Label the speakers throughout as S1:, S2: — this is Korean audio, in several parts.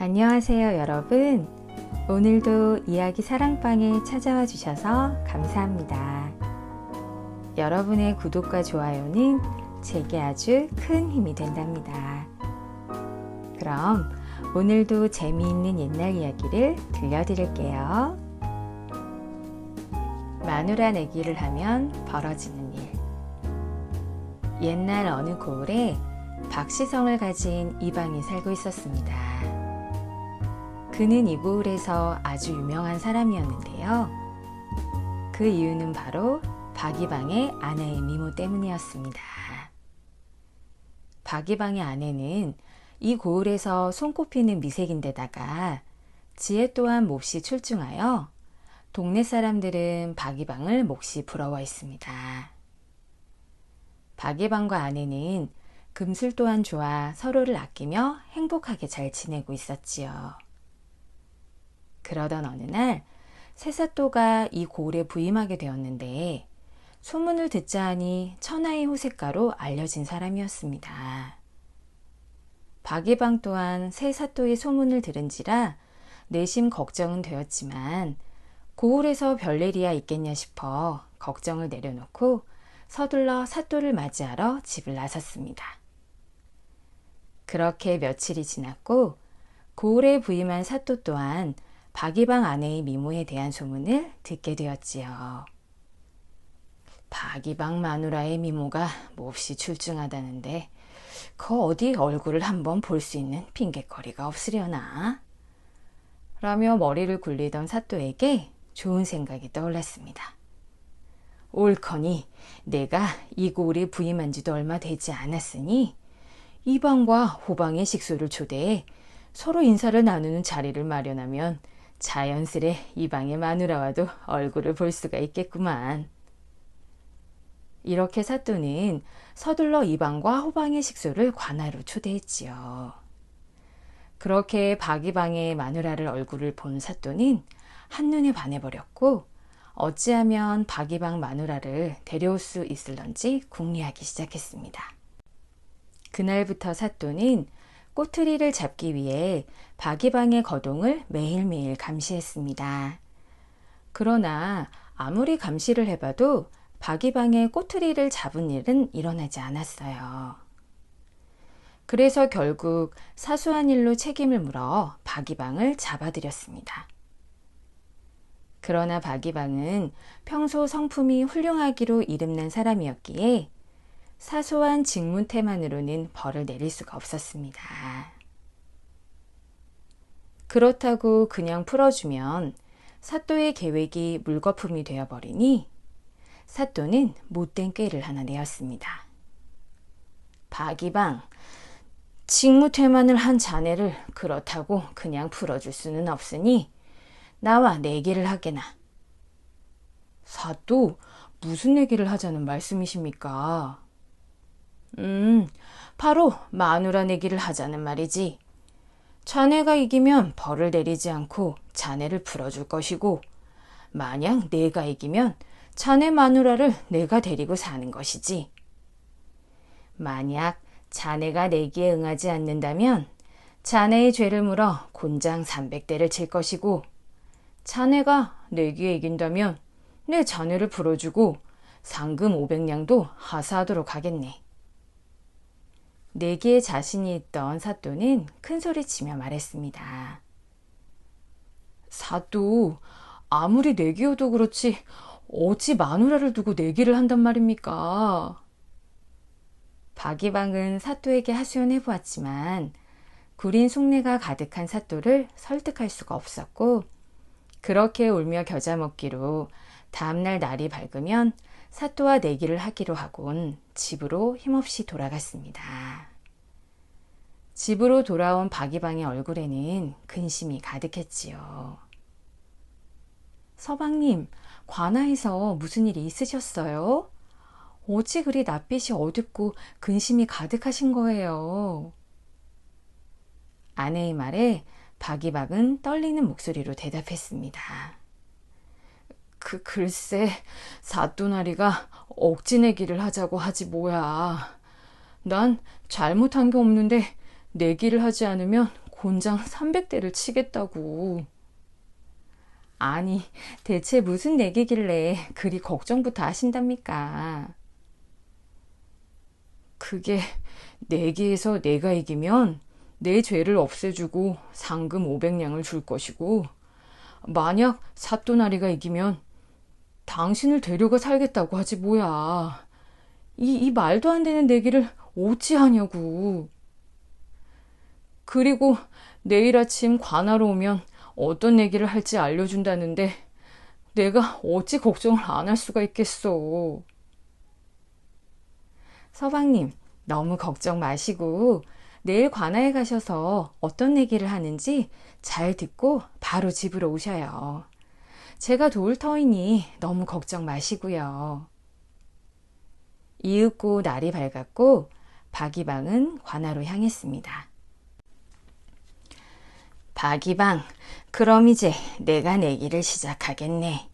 S1: 안녕하세요, 여러분. 오늘도 이야기 사랑방에 찾아와 주셔서 감사합니다. 여러분의 구독과 좋아요는 제게 아주 큰 힘이 된답니다. 그럼 오늘도 재미있는 옛날 이야기를 들려드릴게요. 마누라 내기를 하면 벌어지는 일. 옛날 어느 고을에 박시성을 가진 이방이 살고 있었습니다. 그는 이 고을에서 아주 유명한 사람이었는데요. 그 이유는 바로 박이방의 아내의 미모 때문이었습니다. 박이방의 아내는 이 고을에서 손꼽히는 미색인데다가 지혜 또한 몹시 출중하여 동네 사람들은 박이방을 몹시 부러워했습니다. 박이방과 아내는 금술 또한 좋아 서로를 아끼며 행복하게 잘 지내고 있었지요. 그러던 어느 날 새사또가 이 고을에 부임하게 되었는데 소문을 듣자 하니 천하의 호색가로 알려진 사람이었습니다. 박이방 또한 새사또의 소문을 들은지라 내심 걱정은 되었지만 고을에서 별일이야 있겠냐 싶어 걱정을 내려놓고 서둘러 사또를 맞이하러 집을 나섰습니다. 그렇게 며칠이 지났고 고을에 부임한 사또 또한 박이방 아내의 미모에 대한 소문을 듣게 되었지요. 박이방 마누라의 미모가 몹시 출중하다는데 그 어디 얼굴을 한번 볼 수 있는 핑곗거리가 없으려나? 라며 머리를 굴리던 사또에게 좋은 생각이 떠올랐습니다. 옳거니 내가 이 고을에 부임한 지도 얼마 되지 않았으니 이방과 호방의 식소를 초대해 서로 인사를 나누는 자리를 마련하면 자연스레 이방의 마누라와도 얼굴을 볼 수가 있겠구만. 이렇게 사또는 서둘러 이방과 호방의 식소를 관하로 초대했지요. 그렇게 박이방의 마누라를 얼굴을 본 사또는 한눈에 반해버렸고 어찌하면 박이방 마누라를 데려올 수 있을런지 궁리하기 시작했습니다. 그날부터 사또는 꼬투리를 잡기 위해 박이방의 거동을 매일매일 감시했습니다. 그러나 아무리 감시를 해봐도 박이방의 꼬투리를 잡은 일은 일어나지 않았어요. 그래서 결국 사소한 일로 책임을 물어 박이방을 잡아들였습니다. 그러나 박이방은 평소 성품이 훌륭하기로 이름난 사람이었기에 사소한 직무태만으로는 벌을 내릴 수가 없었습니다. 그렇다고 그냥 풀어주면 사또의 계획이 물거품이 되어버리니 사또는 못된 꾀를 하나 내었습니다. 박이방, 직무태만을 한 자네를 그렇다고 그냥 풀어줄 수는 없으니 나와 내기를 하게나. 사또, 무슨 내기를 하자는 말씀이십니까? 바로 마누라 내기를 하자는 말이지. 자네가 이기면 벌을 내리지 않고 자네를 풀어줄 것이고 만약 내가 이기면 자네 마누라를 내가 데리고 사는 것이지. 만약 자네가 내기에 응하지 않는다면 자네의 죄를 물어 곤장 300대를 칠 것이고 자네가 내기에 이긴다면 내 자네를 풀어주고 상금 500냥도 하사하도록 하겠네. 내기에 자신이 있던 사또는 큰소리치며 말했습니다. 사또, 아무리 내기여도 그렇지 어찌 마누라를 두고 내기를 한단 말입니까? 박이방은 사또에게 하소연해 보았지만 구린 속내가 가득한 사또를 설득할 수가 없었고 그렇게 울며 겨자 먹기로 다음날 날이 밝으면 사또와 내기를 하기로 하곤 집으로 힘없이 돌아갔습니다. 집으로 돌아온 박이방의 얼굴에는 근심이 가득했지요. 서방님, 관아에서 무슨 일이 있으셨어요? 어찌 그리 낯빛이 어둡고 근심이 가득하신 거예요? 아내의 말에 박이방은 떨리는 목소리로 대답했습니다. 글쎄, 사또나리가 억지 내기를 하자고 하지 뭐야. 난 잘못한 게 없는데 내기를 하지 않으면 곤장 300대를 치겠다고. 아니, 대체 무슨 내기길래 그리 걱정부터 하신답니까? 그게 내기에서 내가 이기면 내 죄를 없애주고 상금 500냥을 줄 것이고, 만약 사또나리가 이기면 당신을 데려가 살겠다고 하지 뭐야. 이 말도 안 되는 내기를 어찌하냐고. 그리고 내일 아침 관하러 오면 어떤 내기를 할지 알려준다는데 내가 어찌 걱정을 안 할 수가 있겠어. 서방님, 너무 걱정 마시고 내일 관아에 가셔서 어떤 내기를 하는지 잘 듣고 바로 집으로 오셔요. 제가 도울 터이니 너무 걱정 마시고요. 이윽고 날이 밝았고 박이방은 관아로 향했습니다. 박이방, 그럼 이제 내가 내기를 시작하겠네.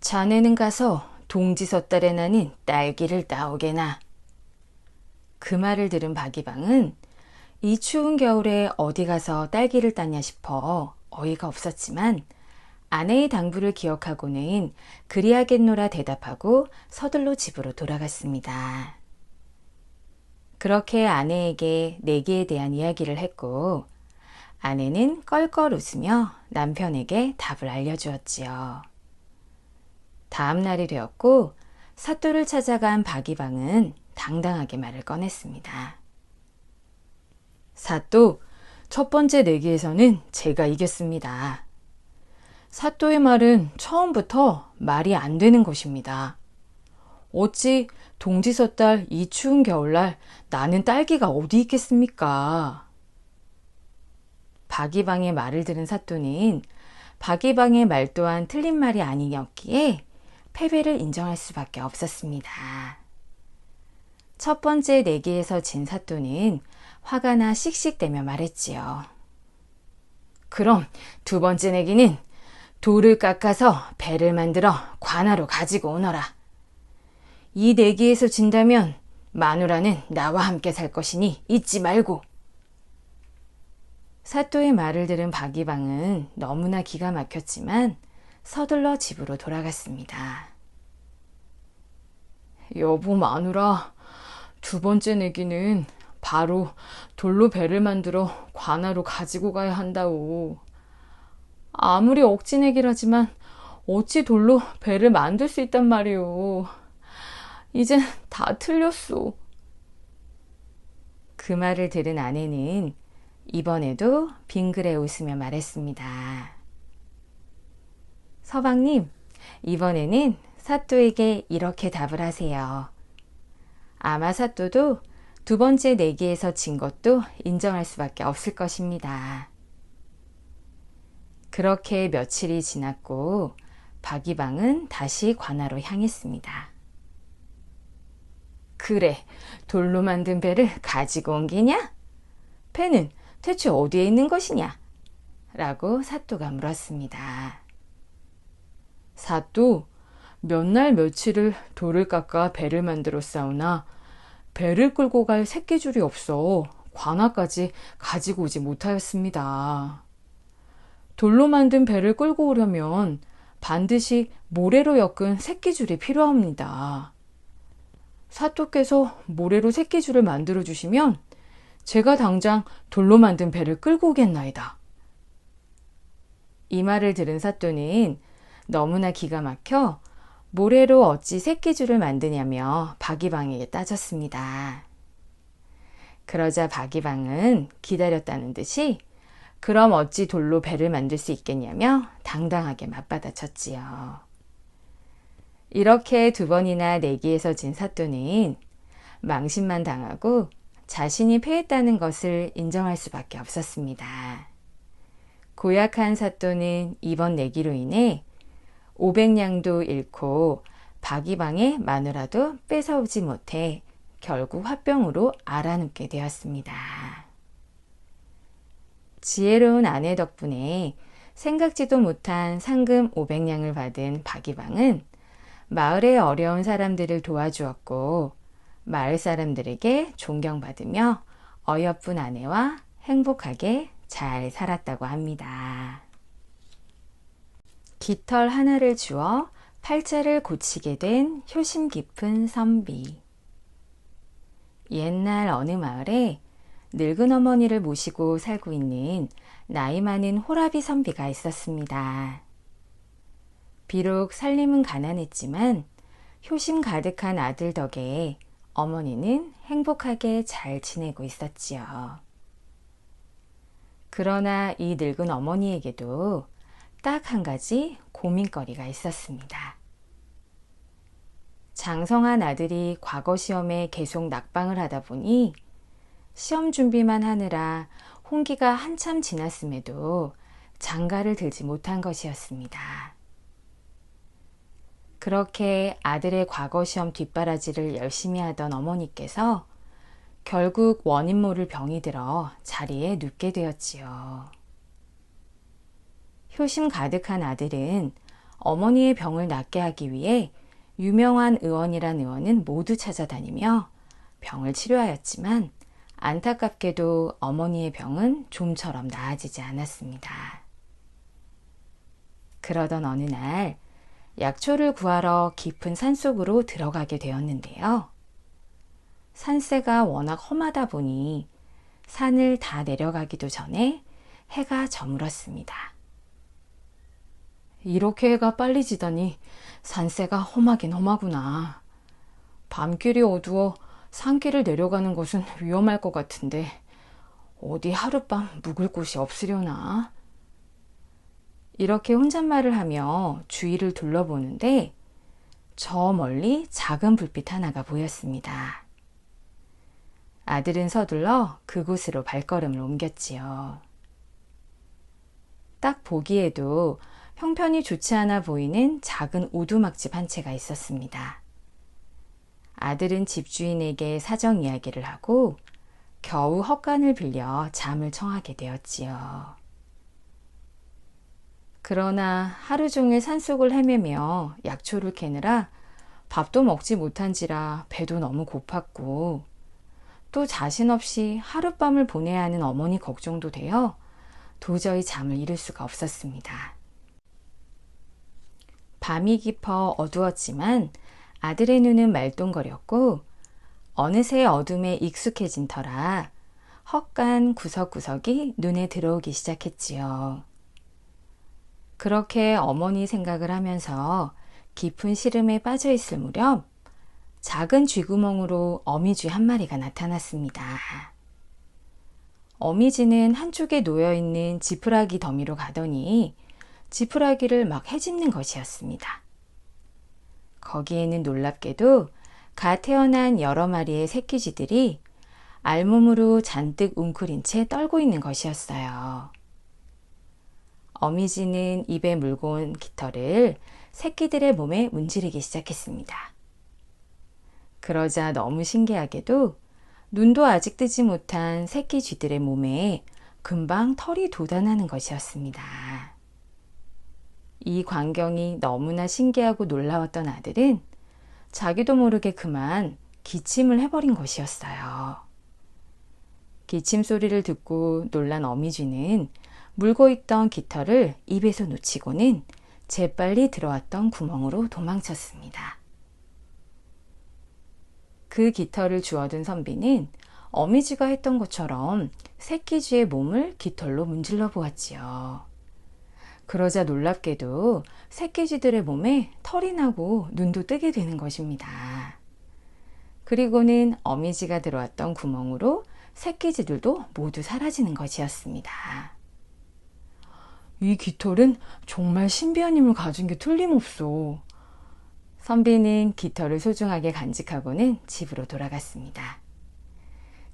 S1: 자네는 가서 동지섣달에 나는 딸기를 따오게나. 그 말을 들은 박이방은 이 추운 겨울에 어디 가서 딸기를 따냐 싶어 어이가 없었지만 아내의 당부를 기억하고는 그리하겠노라 대답하고 서둘러 집으로 돌아갔습니다. 그렇게 아내에게 내기에 대한 이야기를 했고 아내는 껄껄 웃으며 남편에게 답을 알려주었지요. 다음 날이 되었고 사또를 찾아간 박이방은 당당하게 말을 꺼냈습니다. 사또, 첫 번째 내기에서는 제가 이겼습니다. 사또의 말은 처음부터 말이 안 되는 것입니다. 어찌 동지섣달 이 추운 겨울날 나는 딸기가 어디 있겠습니까? 박이방의 말을 들은 사또는 박이방의 말 또한 틀린 말이 아니었기에 패배를 인정할 수밖에 없었습니다. 첫 번째 내기에서 진 사또는 화가 나 씩씩대며 말했지요. 그럼 두 번째 내기는 돌을 깎아서 배를 만들어 관아로 가지고 오너라. 이 내기에서 진다면 마누라는 나와 함께 살 것이니 잊지 말고. 사또의 말을 들은 박이방은 너무나 기가 막혔지만 서둘러 집으로 돌아갔습니다. 여보 마누라, 두 번째 내기는 바로 돌로 배를 만들어 관아로 가지고 가야 한다오. 아무리 억지 내기라지만 어찌 돌로 배를 만들 수 있단 말이오. 이젠 다 틀렸소. 그 말을 들은 아내는 이번에도 빙그레 웃으며 말했습니다. 서방님, 이번에는 사또에게 이렇게 답을 하세요. 아마 사또도 두 번째 내기에서 진 것도 인정할 수밖에 없을 것입니다. 그렇게 며칠이 지났고 박이방은 다시 관아로 향했습니다. 그래, 돌로 만든 배를 가지고 온 게냐? 배는 대체 어디에 있는 것이냐? 라고 사또가 물었습니다. 사또, 몇 날 며칠을 돌을 깎아 배를 만들어 싸우나 배를 끌고 갈 새끼줄이 없어 관아까지 가지고 오지 못하였습니다. 돌로 만든 배를 끌고 오려면 반드시 모래로 엮은 새끼줄이 필요합니다. 사또께서 모래로 새끼줄을 만들어 주시면 제가 당장 돌로 만든 배를 끌고 오겠나이다. 이 말을 들은 사또는 너무나 기가 막혀 모래로 어찌 새끼줄을 만드냐며 박이방에게 따졌습니다. 그러자 박이방은 기다렸다는 듯이 그럼 어찌 돌로 배를 만들 수 있겠냐며 당당하게 맞받아쳤지요. 이렇게 두 번이나 내기에서 진 사또는 망신만 당하고 자신이 패했다는 것을 인정할 수밖에 없었습니다. 고약한 사또는 이번 내기로 인해 500냥도 잃고 박이방의 마누라도 뺏어오지 못해 결국 화병으로 앓아눕게 되었습니다. 지혜로운 아내 덕분에 생각지도 못한 상금 500냥을 받은 박이방은 마을의 어려운 사람들을 도와주었고 마을 사람들에게 존경받으며 어여쁜 아내와 행복하게 잘 살았다고 합니다. 깃털 하나를 주어 팔자를 고치게 된 효심 깊은 선비. 옛날 어느 마을에 늙은 어머니를 모시고 살고 있는 나이 많은 호라비 선비가 있었습니다. 비록 살림은 가난했지만 효심 가득한 아들 덕에 어머니는 행복하게 잘 지내고 있었지요. 그러나 이 늙은 어머니에게도 딱 한 가지 고민거리가 있었습니다. 장성한 아들이 과거 시험에 계속 낙방을 하다 보니 시험 준비만 하느라 홍기가 한참 지났음에도 장가를 들지 못한 것이었습니다. 그렇게 아들의 과거 시험 뒷바라지를 열심히 하던 어머니께서 결국 원인 모를 병이 들어 자리에 눕게 되었지요. 효심 가득한 아들은 어머니의 병을 낫게 하기 위해 유명한 의원이란 의원은 모두 찾아다니며 병을 치료하였지만 안타깝게도 어머니의 병은 좀처럼 나아지지 않았습니다. 그러던 어느 날 약초를 구하러 깊은 산속으로 들어가게 되었는데요. 산세가 워낙 험하다 보니 산을 다 내려가기도 전에 해가 저물었습니다. 이렇게 해가 빨리 지다니 산세가 험하긴 험하구나. 밤길이 어두워 산길을 내려가는 것은 위험할 것 같은데 어디 하룻밤 묵을 곳이 없으려나? 이렇게 혼잣말을 하며 주위를 둘러보는데 저 멀리 작은 불빛 하나가 보였습니다. 아들은 서둘러 그곳으로 발걸음을 옮겼지요. 딱 보기에도 형편이 좋지 않아 보이는 작은 오두막집 한 채가 있었습니다. 아들은 집주인에게 사정 이야기를 하고 겨우 헛간을 빌려 잠을 청하게 되었지요. 그러나 하루 종일 산속을 헤매며 약초를 캐느라 밥도 먹지 못한지라 배도 너무 고팠고 또 자신 없이 하룻밤을 보내야 하는 어머니 걱정도 되어 도저히 잠을 이룰 수가 없었습니다. 밤이 깊어 어두웠지만 아들의 눈은 말똥거렸고 어느새 어둠에 익숙해진 터라 헛간 구석구석이 눈에 들어오기 시작했지요. 그렇게 어머니 생각을 하면서 깊은 시름에 빠져 있을 무렵 작은 쥐구멍으로 어미쥐 한 마리가 나타났습니다. 어미쥐는 한쪽에 놓여있는 지푸라기 더미로 가더니 지푸라기를 막 헤집는 것이었습니다. 거기에는 놀랍게도 갓 태어난 여러 마리의 새끼쥐들이 알몸으로 잔뜩 웅크린 채 떨고 있는 것이었어요. 어미쥐는 입에 물고 온 깃털을 새끼들의 몸에 문지르기 시작했습니다. 그러자 너무 신기하게도 눈도 아직 뜨지 못한 새끼 쥐들의 몸에 금방 털이 돋아나는 것이었습니다. 이 광경이 너무나 신기하고 놀라웠던 아들은 자기도 모르게 그만 기침을 해버린 것이었어요. 기침 소리를 듣고 놀란 어미쥐는 물고 있던 깃털을 입에서 놓치고는 재빨리 들어왔던 구멍으로 도망쳤습니다. 그 깃털을 주워든 선비는 어미쥐가 했던 것처럼 새끼쥐의 몸을 깃털로 문질러 보았지요. 그러자 놀랍게도 새끼쥐들의 몸에 털이 나고 눈도 뜨게 되는 것입니다. 그리고는 어미쥐가 들어왔던 구멍으로 새끼쥐들도 모두 사라지는 것이었습니다. 이 깃털은 정말 신비한 힘을 가진 게 틀림없어. 선비는 깃털을 소중하게 간직하고는 집으로 돌아갔습니다.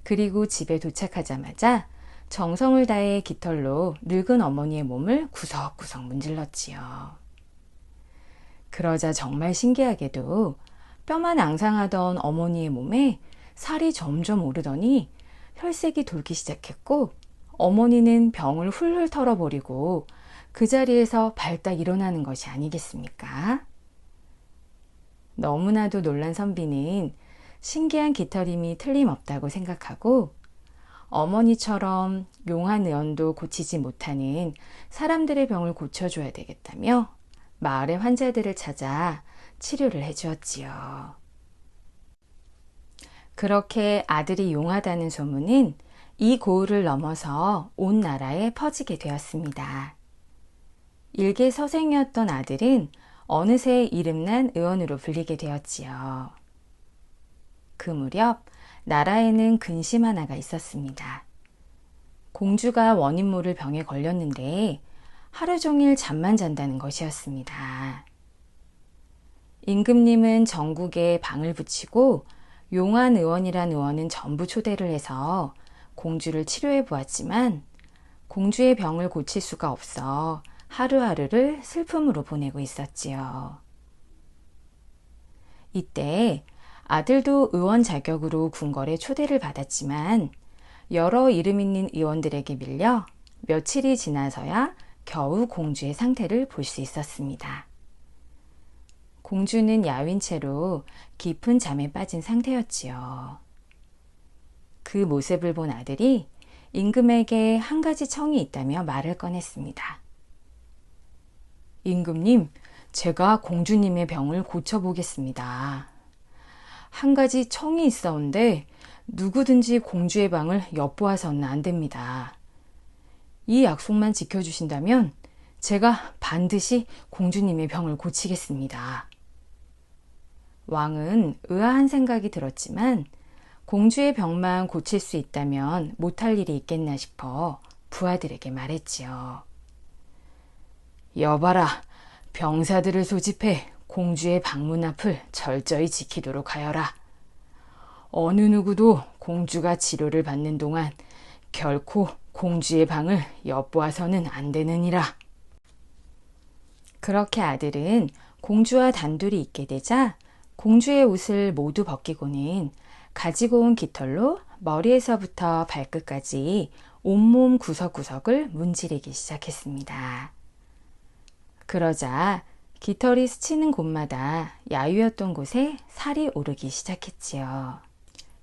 S1: 그리고 집에 도착하자마자 정성을 다해 깃털로 늙은 어머니의 몸을 구석구석 문질렀지요. 그러자 정말 신기하게도 뼈만 앙상하던 어머니의 몸에 살이 점점 오르더니 혈색이 돌기 시작했고 어머니는 병을 훌훌 털어버리고 그 자리에서 발딱 일어나는 것이 아니겠습니까? 너무나도 놀란 선비는 신기한 깃털임이 틀림없다고 생각하고 어머니처럼 용한 의원도 고치지 못하는 사람들의 병을 고쳐줘야 되겠다며 마을의 환자들을 찾아 치료를 해주었지요. 그렇게 아들이 용하다는 소문은 이 고을을 넘어서 온 나라에 퍼지게 되었습니다. 일개 서생이었던 아들은 어느새 이름난 의원으로 불리게 되었지요. 그 무렵 나라에는 근심 하나가 있었습니다. 공주가 원인 모를 병에 걸렸는데 하루 종일 잠만 잔다는 것이었습니다. 임금님은 전국에 방을 붙이고 용한 의원이란 의원은 전부 초대를 해서 공주를 치료해 보았지만 공주의 병을 고칠 수가 없어 하루하루를 슬픔으로 보내고 있었지요. 이때 아들도 의원 자격으로 궁궐에 초대를 받았지만 여러 이름 있는 의원들에게 밀려 며칠이 지나서야 겨우 공주의 상태를 볼 수 있었습니다. 공주는 야윈 채로 깊은 잠에 빠진 상태였지요. 그 모습을 본 아들이 임금에게 한 가지 청이 있다며 말을 꺼냈습니다. 임금님, 제가 공주님의 병을 고쳐보겠습니다. 한 가지 청이 있어온데 누구든지 공주의 방을 엿보아서는 안 됩니다. 이 약속만 지켜주신다면 제가 반드시 공주님의 병을 고치겠습니다. 왕은 의아한 생각이 들었지만 공주의 병만 고칠 수 있다면 못할 일이 있겠나 싶어 부하들에게 말했지요. 여봐라, 병사들을 소집해 공주의 방문 앞을 철저히 지키도록 하여라. 어느 누구도 공주가 치료를 받는 동안 결코 공주의 방을 엿보아서는 안 되느니라. 그렇게 아들은 공주와 단둘이 있게 되자 공주의 옷을 모두 벗기고는 가지고 온 깃털로 머리에서부터 발끝까지 온몸 구석구석을 문지르기 시작했습니다. 그러자 깃털이 스치는 곳마다 야유였던 곳에 살이 오르기 시작했지요.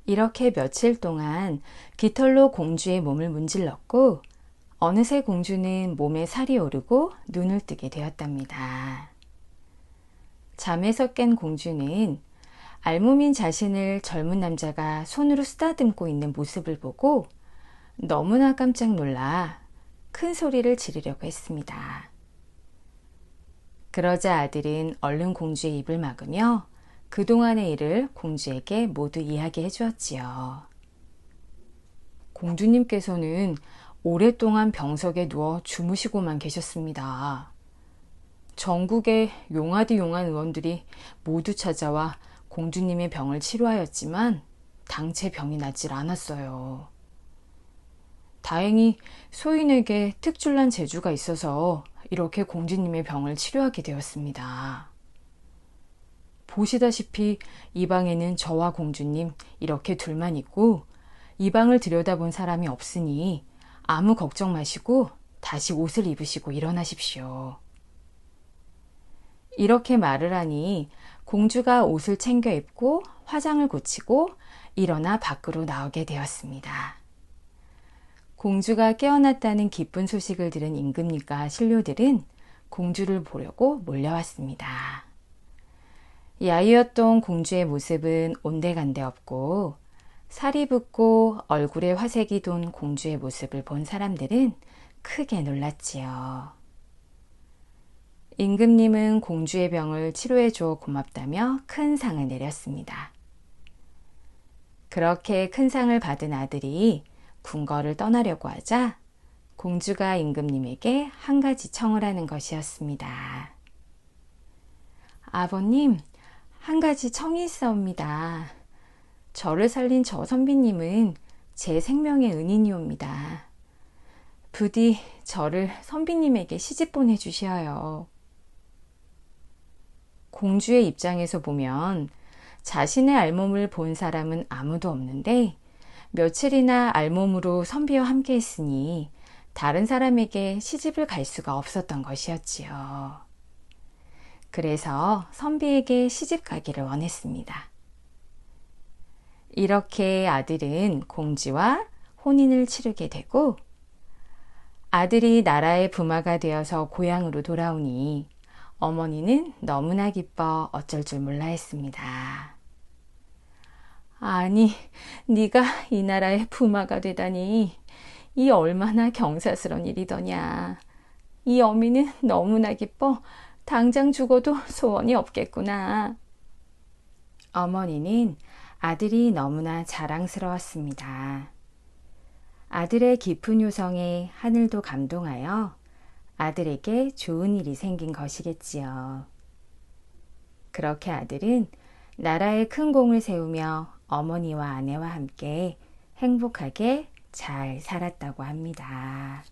S1: 이렇게 며칠 동안 깃털로 공주의 몸을 문질렀고 어느새 공주는 몸에 살이 오르고 눈을 뜨게 되었답니다. 잠에서 깬 공주는 알몸인 자신을 젊은 남자가 손으로 쓰다듬고 있는 모습을 보고 너무나 깜짝 놀라 큰 소리를 지르려고 했습니다. 그러자 아들은 얼른 공주의 입을 막으며 그동안의 일을 공주에게 모두 이야기해 주었지요. 공주님께서는 오랫동안 병석에 누워 주무시고만 계셨습니다. 전국의 용하디 용한 의원들이 모두 찾아와 공주님의 병을 치료하였지만 당체 병이 낫질 않았어요. 다행히 소인에게 특출난 재주가 있어서 이렇게 공주님의 병을 치료하게 되었습니다. 보시다시피 이 방에는 저와 공주님 이렇게 둘만 있고 이 방을 들여다본 사람이 없으니 아무 걱정 마시고 다시 옷을 입으시고 일어나십시오. 이렇게 말을 하니 공주가 옷을 챙겨 입고 화장을 고치고 일어나 밖으로 나오게 되었습니다. 공주가 깨어났다는 기쁜 소식을 들은 임금님과 신료들은 공주를 보려고 몰려왔습니다. 야유였던 공주의 모습은 온데간데 없고 살이 붓고 얼굴에 화색이 돈 공주의 모습을 본 사람들은 크게 놀랐지요. 임금님은 공주의 병을 치료해줘 고맙다며 큰 상을 내렸습니다. 그렇게 큰 상을 받은 아들이 궁궐을 떠나려고 하자 공주가 임금님에게 한 가지 청을 하는 것이었습니다. 아버님, 한 가지 청이 있사옵니다. 저를 살린 저 선비님은 제 생명의 은인이옵니다. 부디 저를 선비님에게 시집 보내주시어요. 공주의 입장에서 보면 자신의 알몸을 본 사람은 아무도 없는데 며칠이나 알몸으로 선비와 함께 했으니 다른 사람에게 시집을 갈 수가 없었던 것이었지요. 그래서 선비에게 시집 가기를 원했습니다. 이렇게 아들은 공주와 혼인을 치르게 되고 아들이 나라의 부마가 되어서 고향으로 돌아오니 어머니는 너무나 기뻐 어쩔 줄 몰라 했습니다. 아니, 네가 이 나라의 부마가 되다니 이 얼마나 경사스런 일이더냐. 이 어미는 너무나 기뻐 당장 죽어도 소원이 없겠구나. 어머니는 아들이 너무나 자랑스러웠습니다. 아들의 깊은 요성에 하늘도 감동하여 아들에게 좋은 일이 생긴 것이겠지요. 그렇게 아들은 나라에 큰 공을 세우며 어머니와 아내와 함께 행복하게 잘 살았다고 합니다.